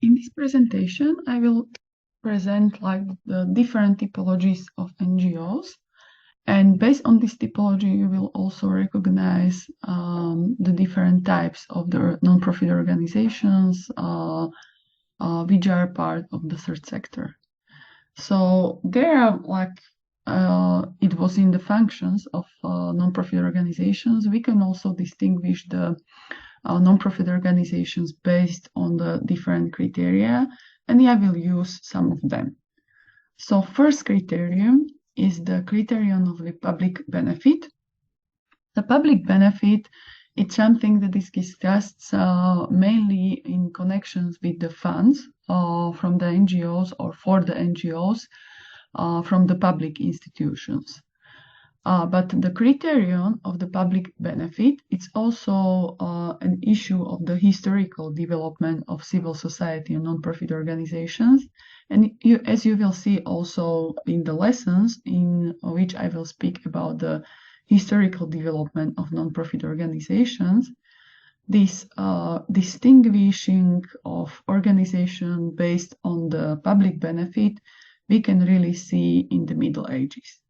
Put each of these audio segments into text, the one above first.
In this presentation, I will present the different typologies of NGOs. And based on this typology, you will also recognize the different types of the non-profit organizations which are part of the third sector. So there are it was in the functions of non-profit organizations. We can also distinguish the non-profit organizations based on the different criteria, and I will use some of them. So first criterion is the criterion of the public benefit. The public benefit is something that is discussed mainly in connections with the funds from the NGOs or for the NGOs from the public institutions. But the criterion of the public benefit, it's also an issue of the historical development of civil society and non-profit organizations. And as you will see also in the lessons in which I will speak about the historical development of non-profit organizations, this distinguishing of organization based on the public benefit, we can really see in the Middle Ages.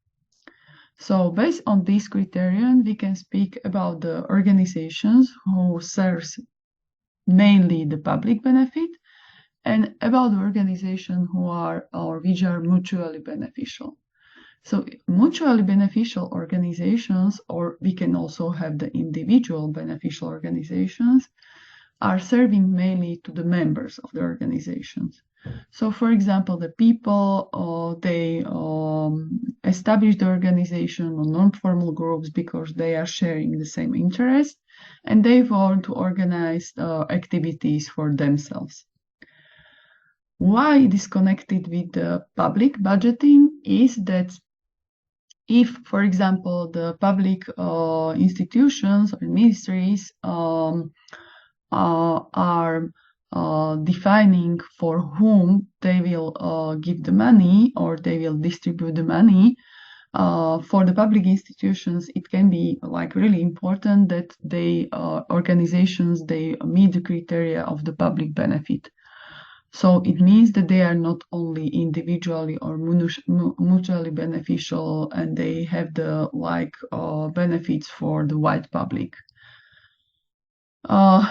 So based on this criterion, we can speak about the organizations who serves mainly the public benefit and about the organizations who are or which are mutually beneficial. So mutually beneficial organizations, or we can also have the individual beneficial organizations, are serving mainly to the members of the organizations. So, for example, the people, they establish the organization or non-formal groups because they are sharing the same interest and they want to organize activities for themselves. Why it is connected with the public budgeting is that if, for example, the public institutions or ministries are defining for whom they will give the money or they will distribute the money, for the public institutions, it can be really important that they organizations they meet the criteria of the public benefit. So it means that they are not only individually or mutually beneficial, and they have the benefits for the wide public.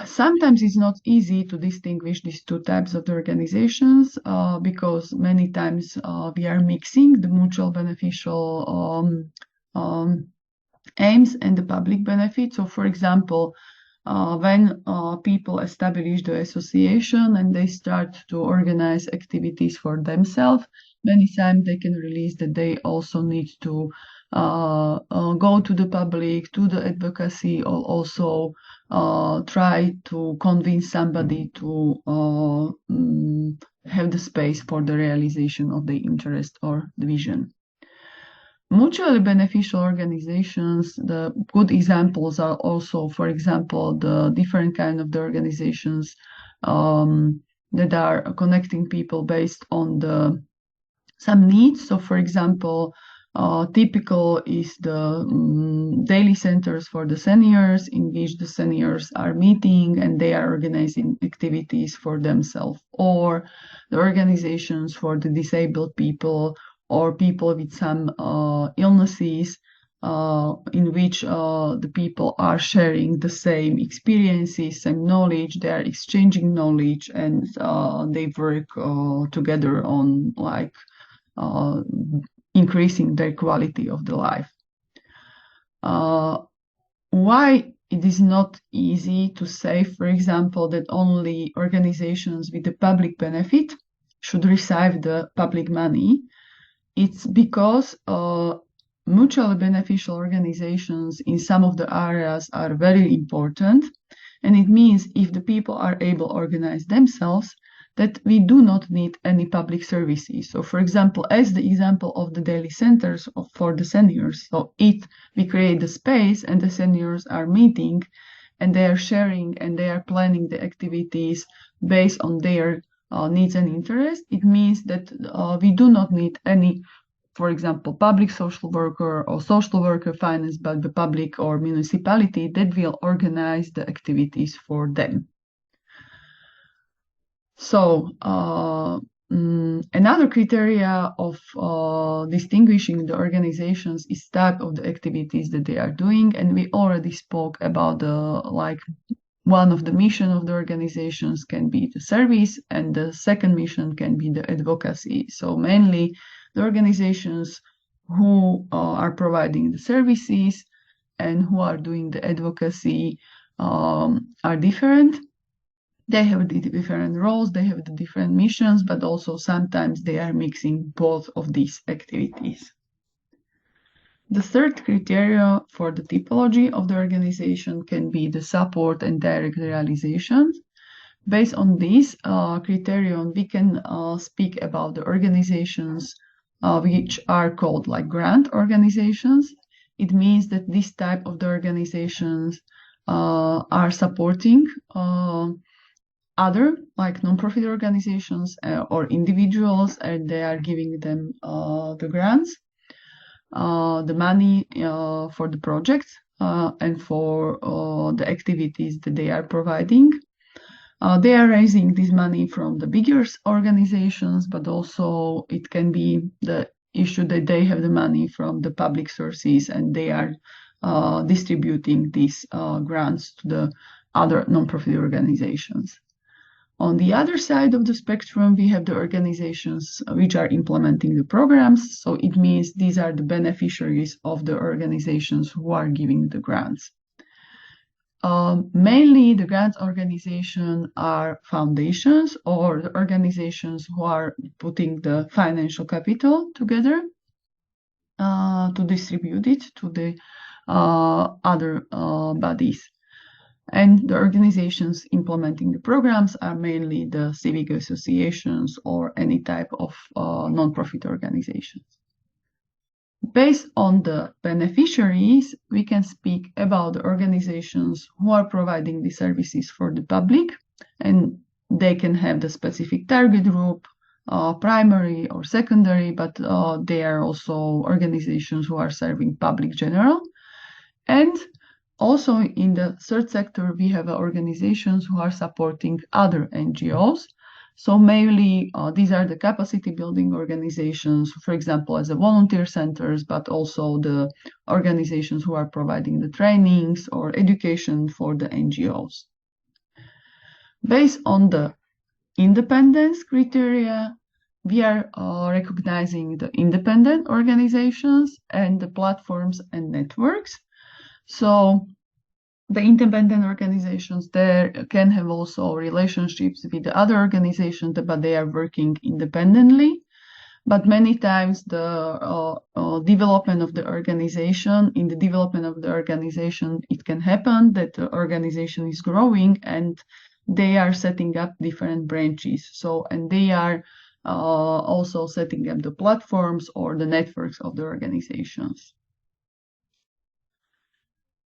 Sometimes it's not easy to distinguish these two types of the organizations because many times we are mixing the mutual beneficial aims and the public benefit. So, for example, when people establish the association and they start to organize activities for themselves, many times they can release that they also need to go to the public, to the advocacy, or also try to convince somebody to have the space for the realization of the interest or the vision. Mutually beneficial organizations, the good examples are also, for example, the different kind of the organizations that are connecting people based on some needs. So, for example, typical is the daily centers for the seniors, in which the seniors are meeting and they are organizing activities for themselves, or the organizations for the disabled people or people with some illnesses, in which the people are sharing the same experiences, same knowledge, they are exchanging knowledge, and they work together on increasing their quality of the life. Why it is not easy to say, for example, that only organizations with the public benefit should receive the public money? It's because mutually beneficial organizations in some of the areas are very important. And it means if the people are able to organize themselves, that we do not need any public services. So, for example, as the example of the daily centers for the seniors, so we create the space and the seniors are meeting and they are sharing and they are planning the activities based on their needs and interests. It means that we do not need any, for example, public social worker or social worker financed by the public or municipality that will organize the activities for them. So another criteria of distinguishing the organizations is type of the activities that they are doing, and we already spoke about one of the mission of the organizations can be the service, and the second mission can be the advocacy. So mainly the organizations who are providing the services and who are doing the advocacy are different. They have the different roles, they have the different missions, but also sometimes they are mixing both of these activities. The third criteria for the typology of the organization can be the support and direct realization. Based on this criterion, we can speak about the organizations which are called like grant organizations. It means that this type of the organizations are supporting other like non-profit organizations or individuals, and they are giving them the grants, the money for the projects and for the activities that they are providing. They are raising this money from the bigger organizations, but also it can be the issue that they have the money from the public sources and they are distributing these grants to the other non-profit organizations. On the other side of the spectrum, we have the organizations which are implementing the programs. So it means these are the beneficiaries of the organizations who are giving the grants. Mainly the grant organizations are foundations or the organizations who are putting the financial capital together to distribute it to the other bodies. And the organizations implementing the programs are mainly the civic associations or any type of non-profit organizations. Based on the beneficiaries, we can speak about the organizations who are providing the services for the public, and they can have the specific target group, primary or secondary, but they are also organizations who are serving public general. And also in the third sector, we have organizations who are supporting other NGOs. So mainly these are the capacity building organizations, for example, as the volunteer centers, but also the organizations who are providing the trainings or education for the NGOs. Based on the independence criteria, we are recognizing the independent organizations and the platforms and networks. So the independent organizations there can have also relationships with the other organizations, but they are working independently. But many times the development of the organization, in the development of the organization, it can happen that the organization is growing and they are setting up different branches. So, and they are also setting up the platforms or the networks of the organizations.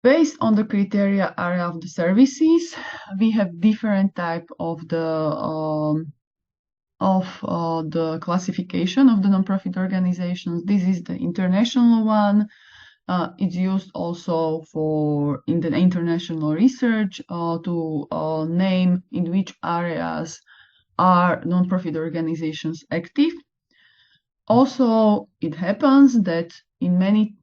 Based on the criteria area of the services, we have different type of the classification of the nonprofit organizations. This is the international one. It's used also for in the international research to name in which areas are nonprofit organizations active. Also, it happens that in many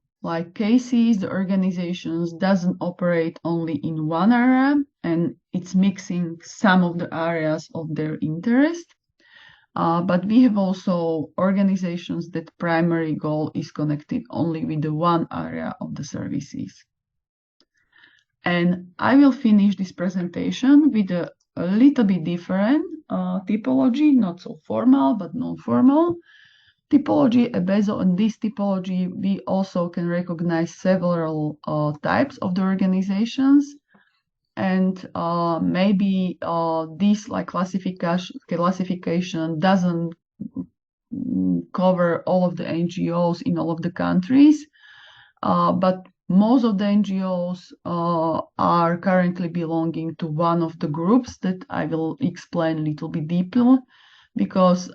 cases, the organizations doesn't operate only in one area and it's mixing some of the areas of their interest. But we have also organizations that primary goal is connected only with the one area of the services. And I will finish this presentation with a little bit different typology, not so formal, but non-formal. Typology, based on this typology, we also can recognize several types of the organizations. And maybe this classification doesn't cover all of the NGOs in all of the countries, but most of the NGOs are currently belonging to one of the groups that I will explain a little bit deeper, because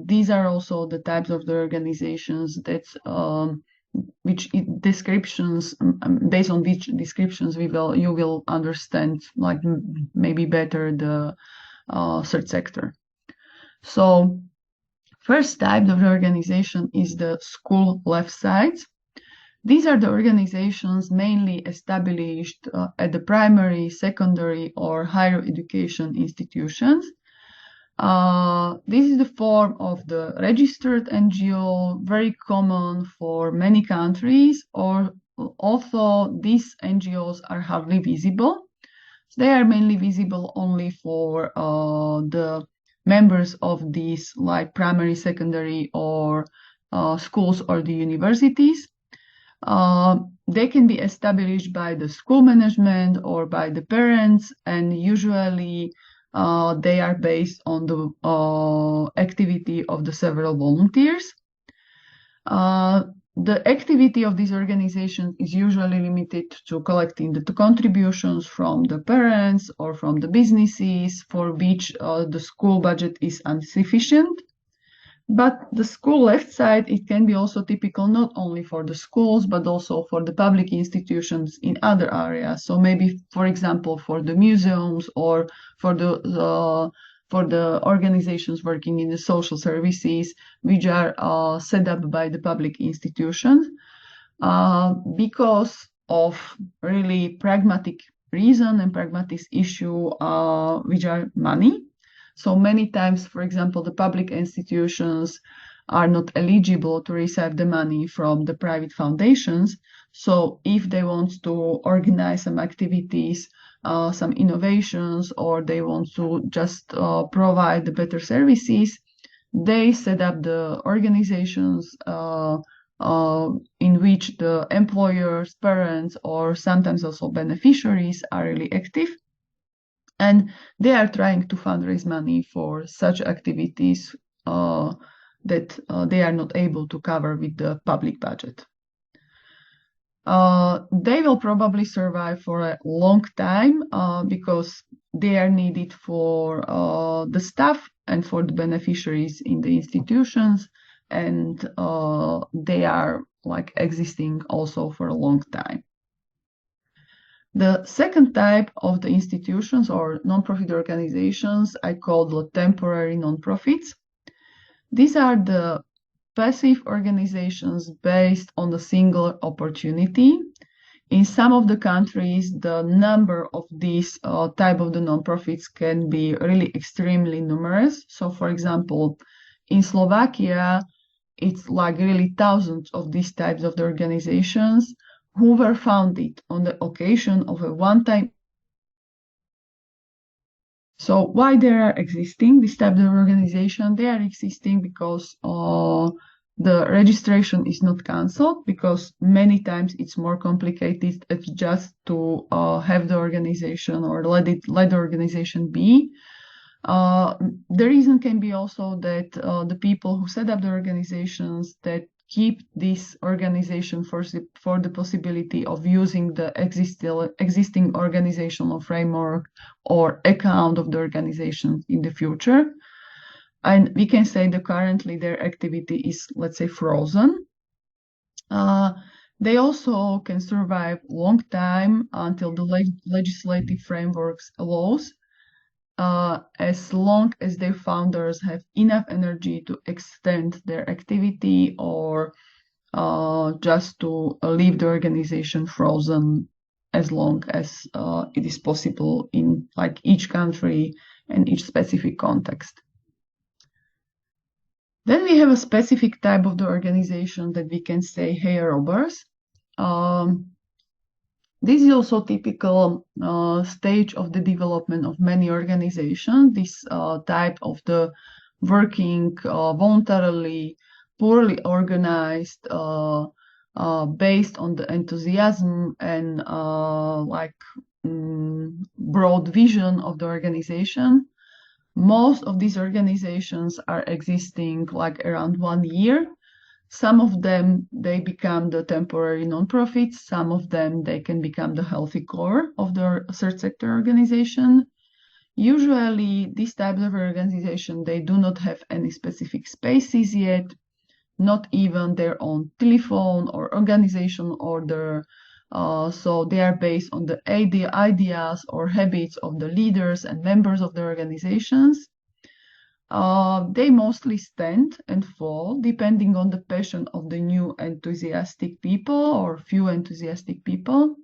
these are also the types of the organizations that which descriptions, based on which descriptions you will understand maybe better the third sector. So first type of organization is the school left sides. These are the organizations mainly established at the primary, secondary, or higher education institutions. This is the form of the registered NGO, very common for many countries, or although these NGOs are hardly visible. They are mainly visible only for the members of these like primary, secondary, or schools or the universities. They can be established by the school management or by the parents, and usually they are based on the activity of the several volunteers. The activity of these organizations is usually limited to collecting the contributions from the parents or from the businesses for which the school budget is insufficient. But the school left side, it can be also typical not only for the schools, but also for the public institutions in other areas. So maybe, for example, for the museums or for the organizations working in the social services, which are set up by the public institutions, because of really pragmatic reason and pragmatic issue, which are money. So many times, for example, the public institutions are not eligible to receive the money from the private foundations. So if they want to organize some activities, some innovations, or they want to just provide the better services, they set up the organizations in which the employers, parents, or sometimes also beneficiaries are really active. And they are trying to fundraise money for such activities that they are not able to cover with the public budget. They will probably survive for a long time because they are needed for the staff and for the beneficiaries in the institutions, and they are like existing also for a long time. The second type of the institutions or non-profit organizations I call the temporary non-profits. These are the passive organizations based on a single opportunity. In some of the countries, the number of these type of the non-profits can be really extremely numerous. So for example, in Slovakia, it's like really thousands of these types of the organizations who were founded on the occasion of a one-time. So why they are existing, this type of organization? They are existing because the registration is not cancelled, because many times it's more complicated just to have the organization or let the organization be. The reason can be also that the people who set up the organizations that keep this organization for the possibility of using the existing organizational framework or account of the organization in the future. And we can say that currently their activity is, let's say, frozen. They also can survive long time until the legislative frameworks allows, as long as their founders have enough energy to extend their activity or just to leave the organization frozen as long as it is possible in like each country and each specific context. Then we have a specific type of the organization that we can say hey robbers. This is also typical stage of the development of many organizations. This type of the working voluntarily, poorly organized, based on the enthusiasm and broad vision of the organization. Most of these organizations are existing like around 1 year. Some of them, they become the temporary non-profits. Some of them, they can become the healthy core of the third sector organization. Usually, these types of organization, they do not have any specific spaces yet, not even their own telephone or organization order. So they are based on the ideas or habits of the leaders and members of the organizations. They mostly stand and fall depending on the passion of the new enthusiastic people or few enthusiastic people.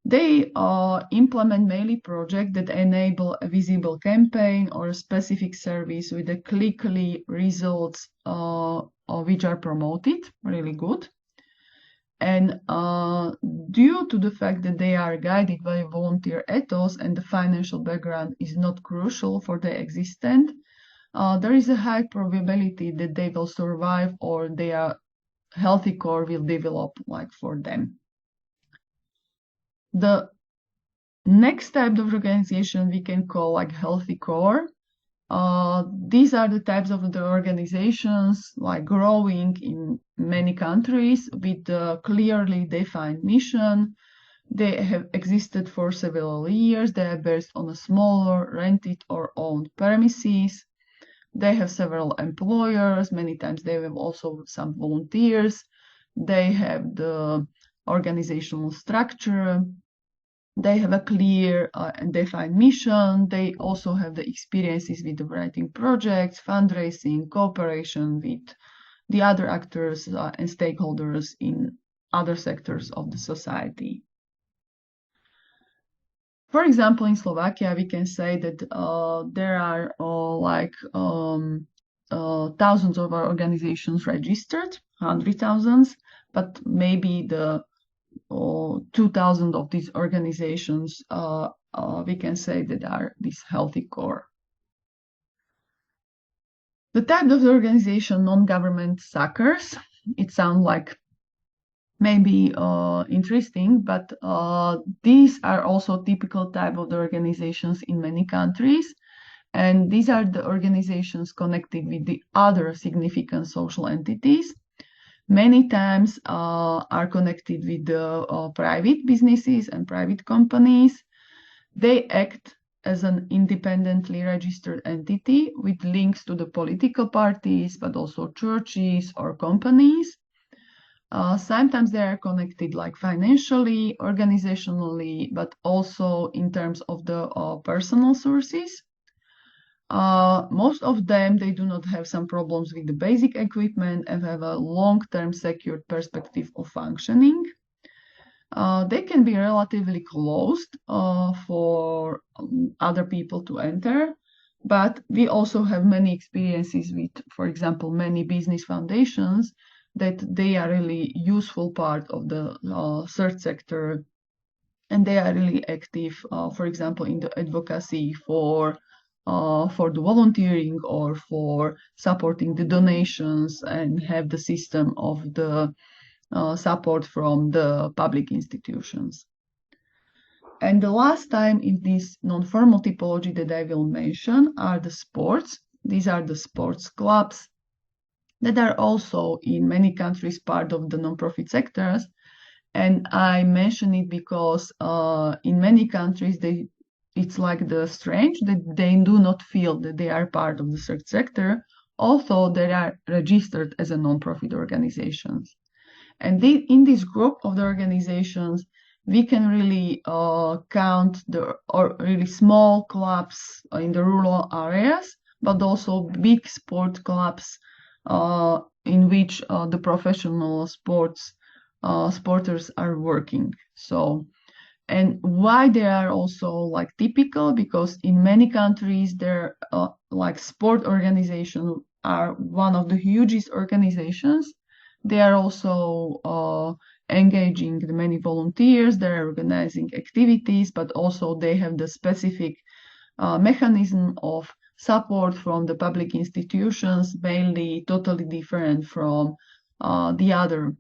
They implement mainly projects that enable a visible campaign or a specific service with a quickly results which are promoted, really good. And due to the fact that they are guided by a volunteer ethos and the financial background is not crucial for their existence, there is a high probability that they will survive or their healthy core will develop like for them. The next type of organization we can call like healthy core. These are the types of the organizations like growing in many countries with a clearly defined mission. They have existed for several years. They are based on a smaller rented or owned premises. They have several employers. Many times they have also some volunteers. They have the organizational structure. They have a clear and defined mission. They also have the experiences with the writing projects, fundraising, cooperation with the other actors and stakeholders in other sectors of the society. For example, in Slovakia, we can say that there are thousands of our organizations registered, 100,000, but maybe the 2,000 of these organizations we can say that are this healthy core. The type of the organization, non-government suckers, it sounds like maybe interesting, but these are also typical type of the organizations in many countries. And these are the organizations connected with the other significant social entities. Many times are connected with the private businesses and private companies. They act as an independently registered entity with links to the political parties, but also churches or companies. Sometimes they are connected like financially, organizationally, but also in terms of the personal sources. Most of them, they do not have some problems with the basic equipment and have a long-term secured perspective of functioning. They can be relatively closed for other people to enter, but we also have many experiences with, for example, many business foundations that they are really useful part of the third sector, and they are really active, for example, in the advocacy for the volunteering or for supporting the donations and have the system of the support from the public institutions. And the last time in this non-formal typology that I will mention are the sports. These are the sports clubs that are also in many countries part of the non-profit sectors. And I mention it because in many countries it's like the strange that they do not feel that they are part of the third sector, although they are registered as a non-profit organizations. And in this group of the organizations, we can really count the really small clubs in the rural areas, but also big sport clubs in which the professional sporters are working. So, and why they are also like typical, because in many countries they're like sport organizations are one of the hugest organizations. They are also engaging the many volunteers, they're organizing activities, but also they have the specific mechanism of support from the public institutions, mainly totally different from the other